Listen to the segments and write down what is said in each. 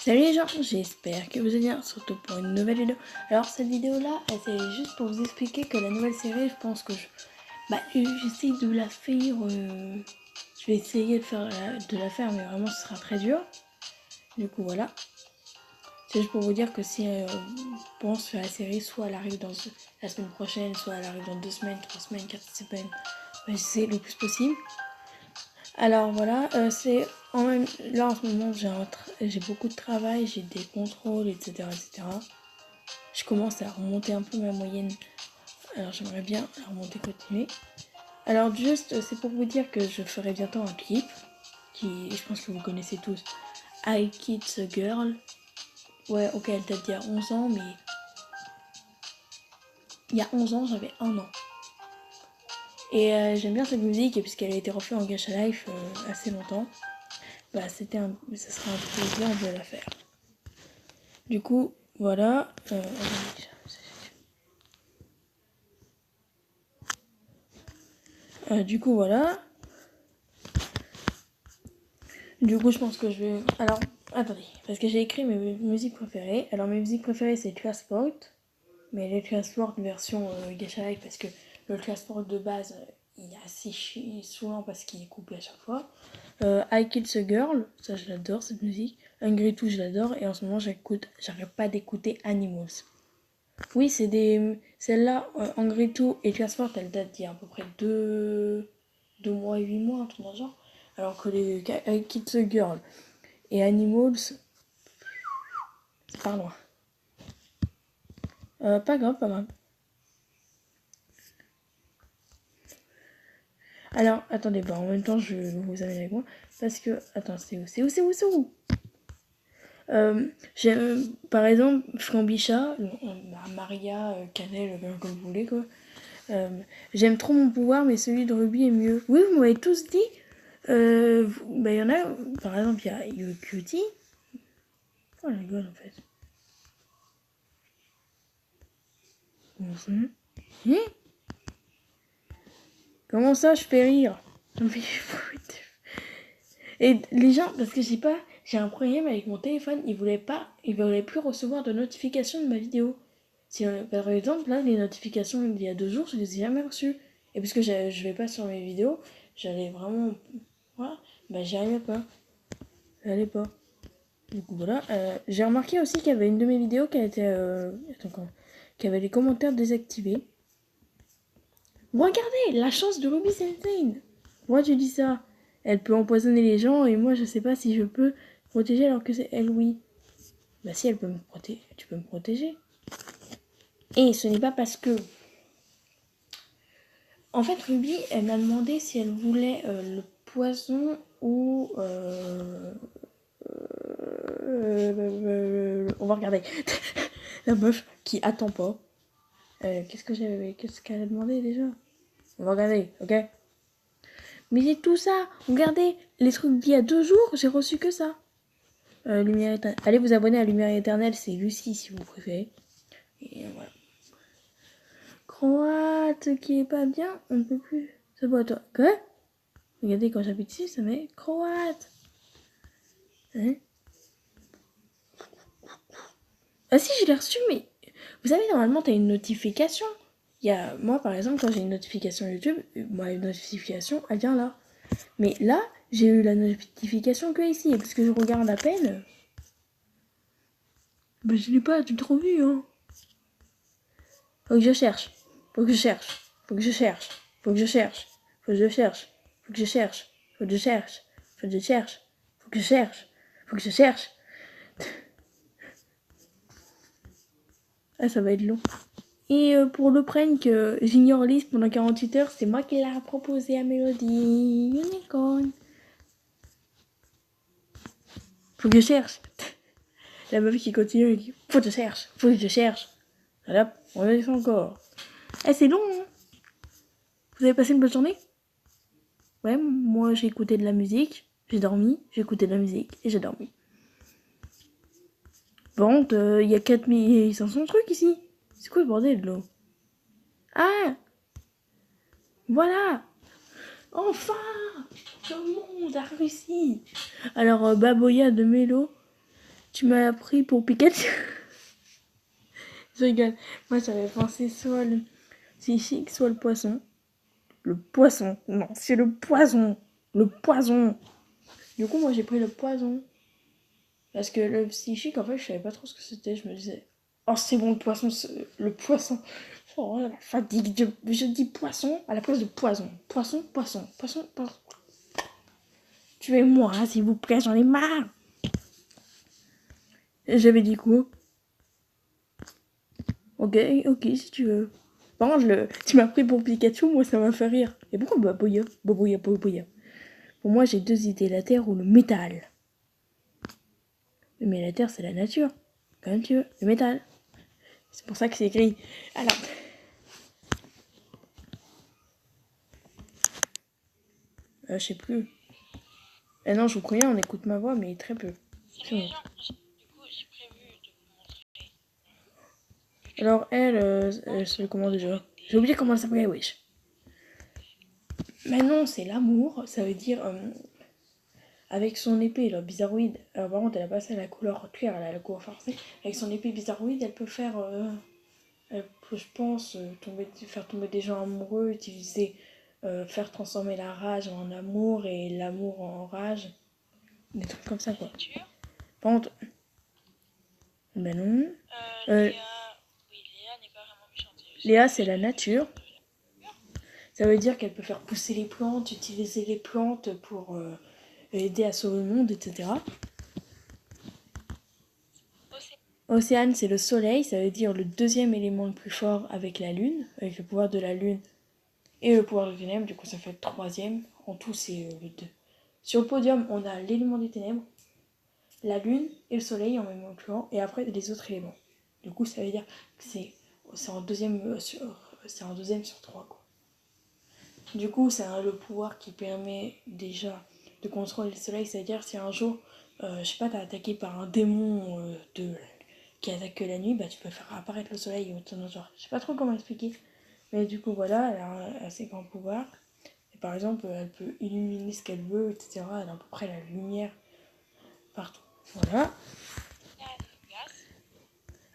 Salut les gens, j'espère que vous allez bien, surtout pour une nouvelle vidéo. Alors cette vidéo là, c'est juste pour vous expliquer que la nouvelle série, je pense que j'essaye de la faire, je vais essayer de la faire, mais vraiment ce sera très dur. Du coup voilà, c'est juste pour vous dire que si je pense que la série, soit elle arrive la semaine prochaine, soit elle arrive dans 2 semaines, 3 semaines, 4 semaines, j'essaie le plus possible. Alors voilà, là en ce moment j'ai beaucoup de travail, j'ai des contrôles, etc., etc. Je commence à remonter un peu ma moyenne, alors j'aimerais bien la remonter, continuer. Alors juste, c'est pour vous dire que je ferai bientôt un clip, je pense que vous connaissez tous, I Kids a Girl. Ouais, ok, elle date d'il y a 11 ans, mais il y a 11 ans, j'avais 1 an. Et j'aime bien cette musique, et puisqu'elle a été refaite en Gacha Life assez longtemps, ça sera un plaisir de la faire. Du coup, voilà. Du coup, voilà. Du coup, je pense que je vais... Alors, attendez, parce que j'ai écrit mes musiques préférées. Alors, mes musiques préférées, c'est Transport. Mais les Transport version Gacha Life, parce que le Transport de base, il est assez saoulant parce qu'il est coupé à chaque fois. I Kill the Girl, ça je l'adore cette musique. Hungry 2, je l'adore. Et en ce moment, j'arrête pas d'écouter Animals. Oui, c'est des... Celle-là, Hungry 2 et Transport, elles datent d'il y a à peu près 2 mois, 8 mois, un truc dans le genre. Alors que les I Kill the Girl et Animals, c'est pas loin. Pas grave, pas grave. Alors, attendez, en même temps, je vous amène avec moi. Parce que, attends, c'est où j'aime, par exemple, Frambicha, Maria, Cannelle, comme vous voulez, quoi. J'aime trop mon pouvoir, mais celui de Ruby est mieux. Oui, vous m'avez tous dit. Il y en a, par exemple, il y a Cutie. Oh la gueule, en fait. Comment ça, je fais rire? Et les gens, parce que j'ai un problème avec mon téléphone, ils voulaient plus recevoir de notifications de ma vidéo. Par exemple, là, les notifications il y a 2 jours, je les ai jamais reçues. Et puisque je vais pas sur mes vidéos, j'allais vraiment... Voilà, j'y arrivais pas. J'allais pas. Du coup, voilà. J'ai remarqué aussi qu'il y avait une de mes vidéos qui a été... qui avait les commentaires désactivés. Regardez, la chance de Ruby Sensei. Moi, tu dis ça. Elle peut empoisonner les gens et moi, je sais pas si je peux protéger alors que c'est elle, oui. Bah si, elle peut me protéger. Tu peux me protéger. Et ce n'est pas parce que... En fait, Ruby, elle m'a demandé si elle voulait le poison ou... on va regarder. La meuf qui attend pas. Qu'est-ce qu'elle a demandé déjà? On va regarder, ok? Mais j'ai tout ça. Regardez, les trucs d'il y a 2 jours, j'ai reçu que ça. Lumière éternelle. Allez vous abonner à Lumière éternelle, c'est Lucie si vous préférez. Et voilà. Croate qui est pas bien, on ne peut plus. C'est pas toi. Quoi? Regardez, quand j'appuie dessus, ça met croate. Hein? Ah si, je l'ai reçu, mais vous savez, normalement, t'as une notification. Moi, par exemple, quand j'ai une notification YouTube, une notification, elle vient là. Mais là, j'ai eu la notification que ici. Et parce que je regarde à peine, je l'ai pas trop vu, hein. Faut que je cherche. Faut que je cherche. Faut que je cherche. Faut que je cherche. Faut que je cherche. Faut que je cherche. Faut que je cherche. Faut que je cherche. Faut que je cherche. Faut que je cherche. Ah, ça va être long. Et pour le prank, j'ignore Lise pendant 48 heures, c'est moi qui l'ai proposé à Mélodie. Unicorn. Faut que je cherche. La meuf qui continue, elle dit faut que je cherche. Faut que je cherche. Voilà, on va faire encore. Eh, c'est long, hein. Vous avez passé une bonne journée? Ouais, moi j'ai écouté de la musique, j'ai dormi, j'ai écouté de la musique et j'ai dormi. Bon, il y a 4500 trucs ici. C'est quoi le bordel là? Ah, voilà. Enfin, le monde a réussi. Alors, Baboya de Mélo, Tu m'as appris pour Pikachu. Je rigole. Moi, j'avais pensé soit le psychique, soit le poisson. Le poisson. Non, c'est le poison. Le poison. Du coup, moi, j'ai pris le poison. Parce que le psychique, en fait, je savais pas trop ce que c'était. Je me disais, oh, c'est bon, le poisson, le poisson. Oh, la fatigue. Je dis poisson à la place de poison. Poisson, poisson, poisson, poisson. Tuez-moi, s'il vous plaît, j'en ai marre. J'avais dit quoi? Ok, si tu veux. Par contre, tu m'as pris pour Pikachu, moi ça m'a fait rire. Et pourquoi Baboya? Baboya, Baboya. Pour moi, j'ai deux idées, la terre ou le métal. Mais la terre, c'est la nature. Comme tu veux, le métal. C'est pour ça que c'est écrit. Alors. Je sais plus. Eh non, je vous préviens, on écoute ma voix, mais très peu. C'est bon. Alors, elle c'est comment déjà? J'ai oublié comment elle s'appelait, wesh. Mais non, c'est l'amour, ça veut dire avec son épée, là, bizarroïde. Alors, par contre, elle a passé à la couleur claire, elle a la couleur forcée. Avec son épée bizarroïde, elle peut faire, elle peut, je pense, faire tomber des gens amoureux, utiliser, faire transformer la rage en amour et l'amour en rage. Des trucs comme ça, quoi. Par contre, ben non. Léa, c'est la nature. Ça veut dire qu'elle peut faire pousser les plantes, utiliser les plantes pour aider à sauver le monde, etc. Océane, c'est le soleil, ça veut dire le deuxième élément le plus fort avec la lune, avec le pouvoir de la lune et le pouvoir des ténèbres, du coup ça fait le troisième. En tout, c'est le 2. Sur le podium, on a l'élément des ténèbres, la lune et le soleil en même temps, et après les autres éléments. Du coup, ça veut dire que c'est en deuxième sur 3, quoi. Du coup, c'est le pouvoir qui permet déjà de contrôler le soleil, c'est-à-dire si un jour, je sais pas, t'es attaqué par un démon qui attaque que la nuit, bah tu peux faire apparaître le soleil au ton genre. Je sais pas trop comment expliquer, mais du coup voilà, elle a un assez grand pouvoir. Et par exemple, elle peut illuminer ce qu'elle veut, etc. Elle a à peu près la lumière partout. Voilà.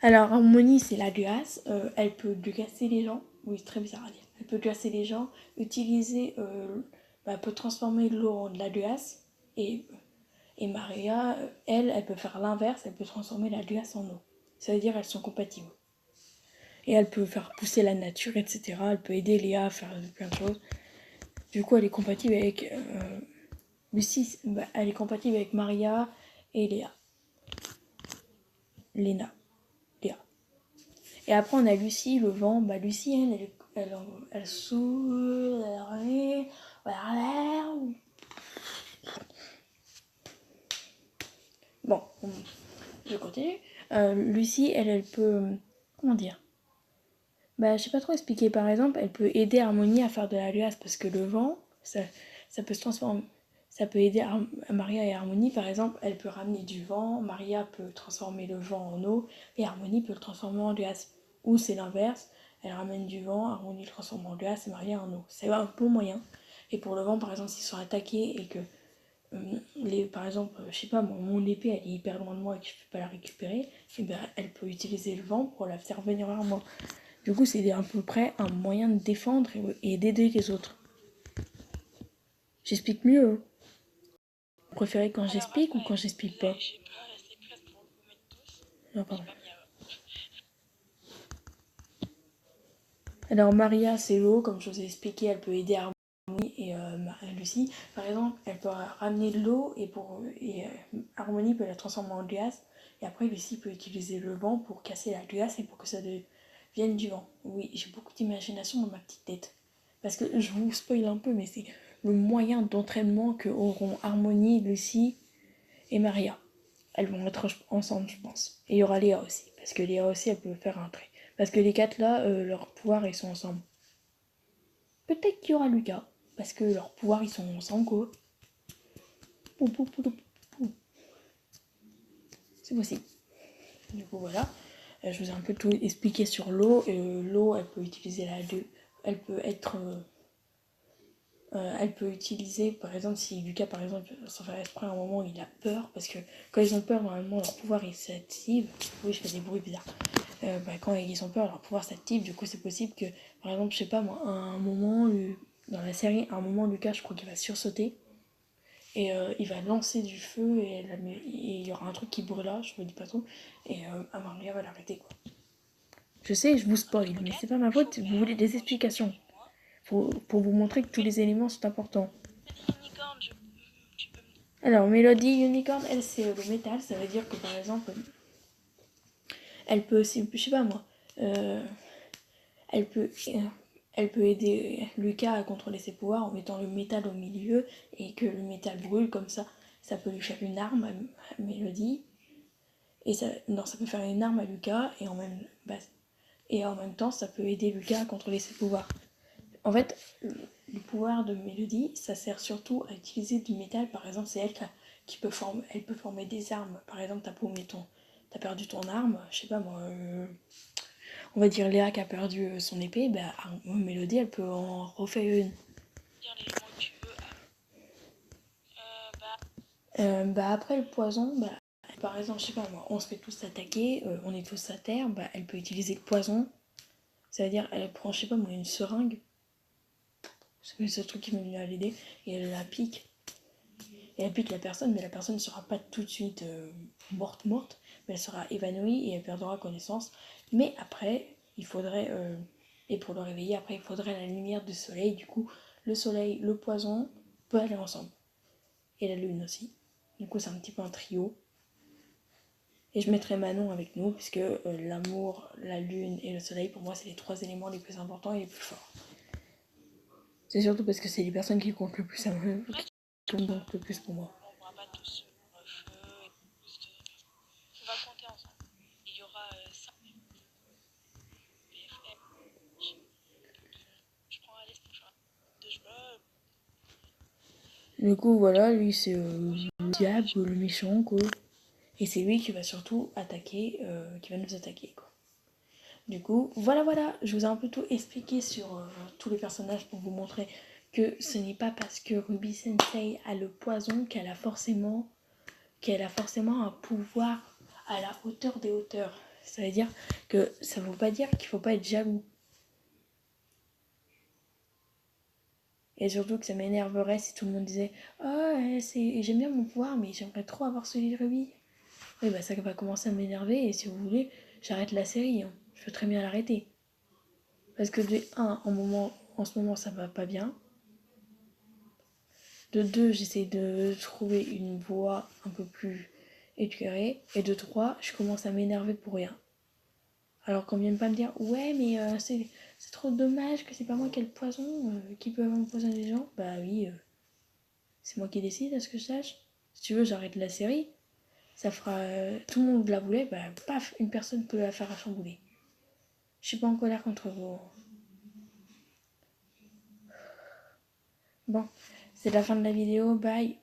Alors, Harmonie, c'est la glace. Elle peut glacer les gens. Oui, c'est très bizarre à dire. Elle peut glacer les gens, utiliser. Elle peut transformer l'eau en de la glace. Et Maria, elle peut faire l'inverse. Elle peut transformer la glace en eau. Ça veut dire qu'elles sont compatibles. Et elle peut faire pousser la nature, etc. Elle peut aider Léa à faire plein de choses. Du coup, elle est compatible avec. Lucie, elle est compatible avec Maria et Léa. Léna. Léa. Et après, on a Lucie, le vent. Bah, Lucie, elle souffle. Bon, je continue. Lucie, elle peut. Comment dire? Bah, je sais pas trop expliquer. Par exemple, elle peut aider Harmonie à faire de la glace parce que le vent, ça peut se transformer. Ça peut aider Maria et Harmonie, par exemple, elle peut ramener du vent, Maria peut transformer le vent en eau, et Harmonie peut le transformer en glace. Ou c'est l'inverse, elle ramène du vent, Harmonie le transforme en glace et Maria en eau. C'est un bon moyen. Et pour le vent, par exemple, s'ils sont attaqués et que, par exemple, je sais pas, mon épée elle est hyper loin de moi et que je peux pas la récupérer, et ben, elle peut utiliser le vent pour la faire venir vers moi. Du coup, c'est à peu près un moyen de défendre et d'aider les autres. J'explique mieux. Vous préférez quand j'explique ou quand j'explique pas? Non, pardon. Alors Maria, c'est l'eau, comme je vous ai expliqué, elle peut aider Harmonie et Lucie. Par exemple, elle peut ramener de l'eau et Harmonie peut la transformer en glace. Et après, Lucie peut utiliser le vent pour casser la glace et pour que ça devienne du vent. Oui, j'ai beaucoup d'imagination dans ma petite tête. Parce que je vous spoil un peu, mais c'est le moyen d'entraînement que auront Harmonie, Lucie et Maria. Elles vont être ensemble, je pense. Et il y aura Léa aussi. Parce que Léa aussi, elle peut faire un trait. Parce que les quatre là, leurs pouvoirs, ils sont ensemble. Peut-être qu'il y aura Lucas. Parce que leurs pouvoirs, ils sont ensemble, quoi. C'est possible. Du coup, voilà. Je vous ai un peu tout expliqué sur l'eau. L'eau, elle peut utiliser la 2. Elle peut être Elle peut utiliser, par exemple, si Lucas, par exemple, sans faire exprès, à un moment, il a peur, parce que quand ils ont peur, normalement, leur pouvoir, il s'active. Oui, je fais des bruits bizarres. Quand ils ont peur, leur pouvoir s'active. Du coup, c'est possible que, par exemple, je sais pas moi, à un moment, dans la série, à un moment, Lucas, je crois qu'il va sursauter. Et il va lancer du feu et il y aura un truc qui brûlera, je vous dis pas trop. Et Amaria va l'arrêter, quoi. Je sais, je vous spoil, mais c'est pas ma faute, vous voulez des explications. Pour vous montrer que tous les éléments sont importants. Alors, Mélodie Unicorn, elle, c'est le métal. Ça veut dire que, par exemple, elle peut aussi, je sais pas moi, elle peut aider Lucas à contrôler ses pouvoirs en mettant le métal au milieu et que le métal brûle comme ça. Ça peut lui faire une arme à Mélodie. Et ça, non, ça peut faire une arme à Lucas et en même temps, ça peut aider Lucas à contrôler ses pouvoirs. En fait, les pouvoirs de Mélodie, ça sert surtout à utiliser du métal. Par exemple, c'est elle qui peut former des armes. Par exemple, t'as perdu ton arme, je sais pas moi, on va dire Léa qui a perdu son épée, bah Mélodie, elle peut en refaire une. Après le poison, par exemple, je sais pas moi, on se fait tous attaquer, on est tous à terre, elle peut utiliser le poison. Ça veut dire, elle prend, je sais pas moi, une seringue. C'est ce truc qui m'est venu à l'aider. Et elle la pique. Et elle pique la personne, mais la personne ne sera pas tout de suite morte, mais elle sera évanouie et elle perdra connaissance. Mais après, il faudrait, et pour le réveiller, après, il faudrait la lumière du soleil. Du coup, le soleil, le poison, peut aller ensemble. Et la lune aussi. Du coup, c'est un petit peu un trio. Et je mettrai Manon avec nous, puisque l'amour, la lune et le soleil, pour moi, c'est les 3 éléments les plus importants et les plus forts. C'est surtout parce que c'est les personnes qui comptent le plus à moi, qui comptent le plus pour moi. Du coup, voilà, lui, c'est le diable, le méchant, quoi. Et c'est lui qui va surtout attaquer, qui va nous attaquer, quoi. Du coup, voilà, je vous ai un peu tout expliqué sur tous les personnages pour vous montrer que ce n'est pas parce que Ruby Sensei a le poison qu'elle a forcément un pouvoir à la hauteur des hauteurs. Ça veut dire que ça ne veut pas dire qu'il ne faut pas être jaloux. Et surtout que ça m'énerverait si tout le monde disait « Oh, j'aime bien mon pouvoir, mais j'aimerais trop avoir celui de Ruby. » Oui, ça va commencer à m'énerver et si vous voulez, j'arrête la série. Hein. Je peux très bien l'arrêter. Parce que de 1, en ce moment, ça va pas bien. De 2, j'essaie de trouver une voie un peu plus éclairée. Et de 3, je commence à m'énerver pour rien. Alors qu'on vient pas me dire ouais mais c'est trop dommage que c'est pas moi qui ai le poison qui peut empoisonner les gens. Bah oui, c'est moi qui décide à ce que je sache. Si tu veux j'arrête la série, ça fera tout le monde la voulait, paf, une personne peut la faire chambouler. Je suis pas en colère contre vous. Bon, c'est la fin de la vidéo, bye.